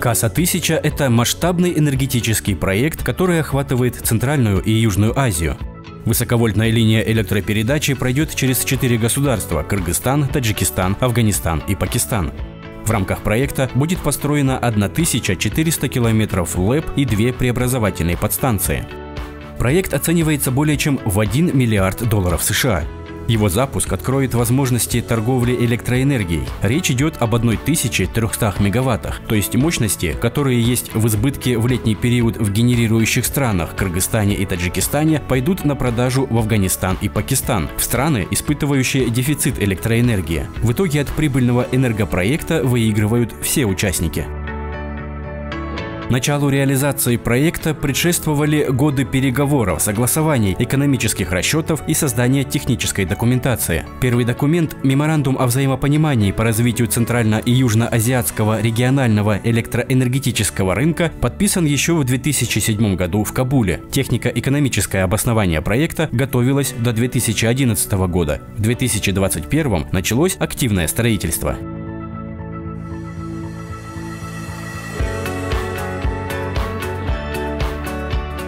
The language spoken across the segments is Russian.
Каса-1000 – это масштабный энергетический проект, который охватывает Центральную и Южную Азию. Высоковольтная линия электропередачи пройдет через 4 государства – Кыргызстан, Таджикистан, Афганистан и Пакистан. В рамках проекта будет построено 1400 километров ЛЭП и 2 преобразовательные подстанции. Проект оценивается более чем в $1 миллиард США. Его запуск откроет возможности торговли электроэнергией. Речь идет об 1300 мегаваттах, то есть мощности, которые есть в избытке в летний период в генерирующих странах Кыргызстане и Таджикистане, пойдут на продажу в Афганистан и Пакистан, в страны, испытывающие дефицит электроэнергии. В итоге от прибыльного энергопроекта выигрывают все участники. Началу реализации проекта предшествовали годы переговоров, согласований, экономических расчетов и создания технической документации. Первый документ – меморандум о взаимопонимании по развитию Центрально- и Южноазиатского регионального электроэнергетического рынка, подписан еще в 2007 году в Кабуле. Технико-экономическое обоснование проекта готовилось до 2011 года. В 2021 началось активное строительство.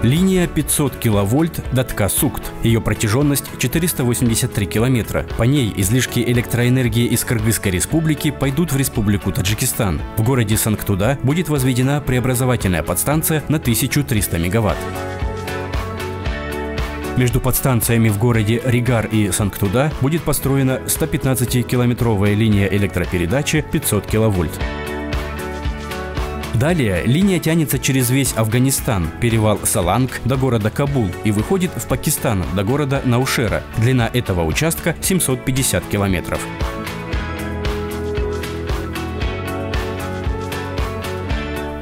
Линия 500 киловольт Датка-Сукт. Ее протяженность 483 километра. По ней излишки электроэнергии из Кыргызской республики пойдут в республику Таджикистан. В городе Сангтуда будет возведена преобразовательная подстанция на 1300 мегаватт. Между подстанциями в городе Ригар и Сангтуда будет построена 115-километровая линия электропередачи 500 киловольт. Далее линия тянется через весь Афганистан, перевал Саланг до города Кабул и выходит в Пакистан до города Наушера. Длина этого участка 750 километров.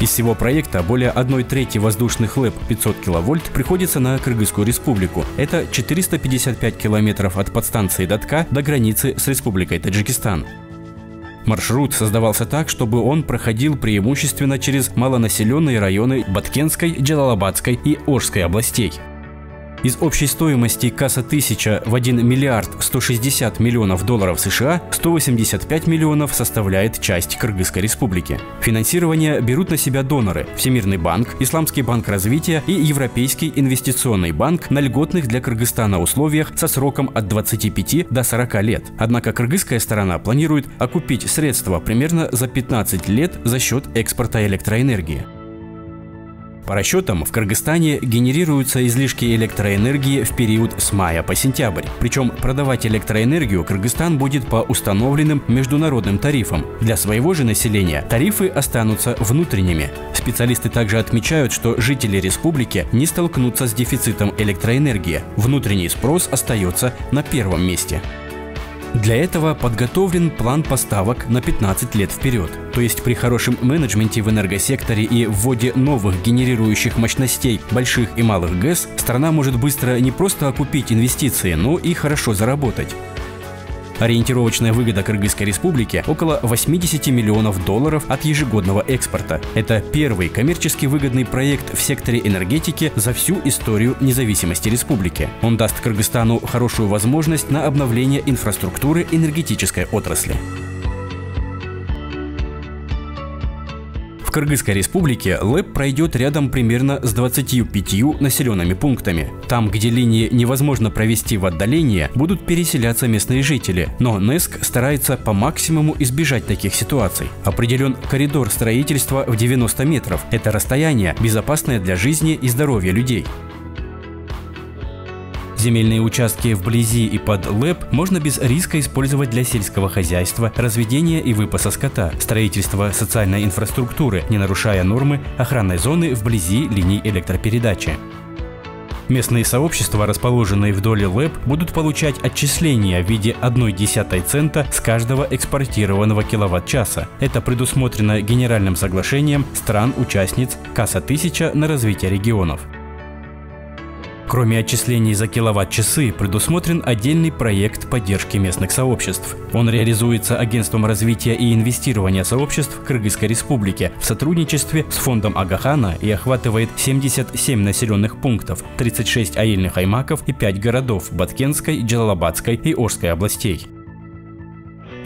Из всего проекта более 1/3 воздушных ЛЭП 500 киловольт приходится на Кыргызскую республику. Это 455 километров от подстанции Датка до границы с республикой Таджикистан. Маршрут создавался так, чтобы он проходил преимущественно через малонаселенные районы Баткенской, Джалалабадской и Ошской областей. Из общей стоимости Каса-1000 в $1 миллиард 160 миллионов США 185 миллионов составляет часть Кыргызской республики. Финансирование берут на себя доноры – Всемирный банк, Исламский банк развития и Европейский инвестиционный банк на льготных для Кыргызстана условиях со сроком от 25 до 40 лет. Однако кыргызская сторона планирует окупить средства примерно за 15 лет за счет экспорта электроэнергии. По расчетам, в Кыргызстане генерируются излишки электроэнергии в период с мая по сентябрь. Причем продавать электроэнергию Кыргызстан будет по установленным международным тарифам. Для своего же населения тарифы останутся внутренними. Специалисты также отмечают, что жители республики не столкнутся с дефицитом электроэнергии. Внутренний спрос остается на первом месте. Для этого подготовлен план поставок на 15 лет вперед. То есть при хорошем менеджменте в энергосекторе и вводе новых генерирующих мощностей больших и малых ГЭС, страна может быстро не просто окупить инвестиции, но и хорошо заработать. Ориентировочная выгода Кыргызской республики – около $80 миллионов от ежегодного экспорта. Это первый коммерчески выгодный проект в секторе энергетики за всю историю независимости республики. Он даст Кыргызстану хорошую возможность на обновление инфраструктуры энергетической отрасли. В Кыргызской республике ЛЭП пройдет рядом примерно с 25 населенными пунктами. Там, где линии невозможно провести в отдалении, будут переселяться местные жители, но НЭСК старается по максимуму избежать таких ситуаций. Определен коридор строительства в 90 метров. Это расстояние, безопасное для жизни и здоровья людей. Земельные участки вблизи и под ЛЭП можно без риска использовать для сельского хозяйства, разведения и выпаса скота, строительства социальной инфраструктуры, не нарушая нормы охранной зоны вблизи линий электропередачи. Местные сообщества, расположенные вдоль ЛЭП, будут получать отчисления в виде 0,1 цента с каждого экспортированного киловатт-часа. Это предусмотрено Генеральным соглашением стран-участниц Каса-1000 на развитие регионов. Кроме отчислений за киловатт-часы, предусмотрен отдельный проект поддержки местных сообществ. Он реализуется Агентством развития и инвестирования сообществ Кыргызской республики в сотрудничестве с фондом Агахана и охватывает 77 населенных пунктов, 36 аильных аймаков и 5 городов Баткенской, Джалалабадской и Ошской областей.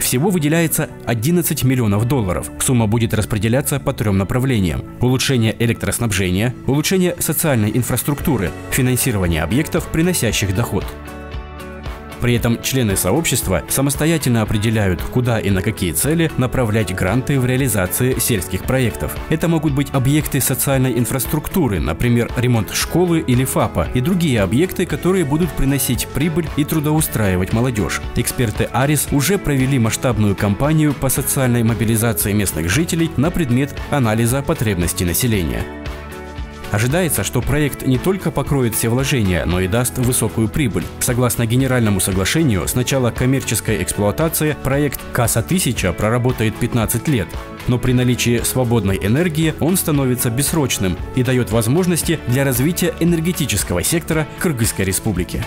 Всего выделяется 11 миллионов долларов. Сумма будет распределяться по 3 направлениям: улучшение электроснабжения, улучшение социальной инфраструктуры, финансирование объектов, приносящих доход. При этом члены сообщества самостоятельно определяют, куда и на какие цели направлять гранты в реализации сельских проектов. Это могут быть объекты социальной инфраструктуры, например, ремонт школы или ФАПа, и другие объекты, которые будут приносить прибыль и трудоустраивать молодежь. Эксперты АРИС уже провели масштабную кампанию по социальной мобилизации местных жителей на предмет анализа потребностей населения. Ожидается, что проект не только покроет все вложения, но и даст высокую прибыль. Согласно Генеральному соглашению, с начала коммерческой эксплуатации проект КАСА-1000 проработает 15 лет, но при наличии свободной энергии он становится бессрочным и дает возможности для развития энергетического сектора Кыргызской Республики.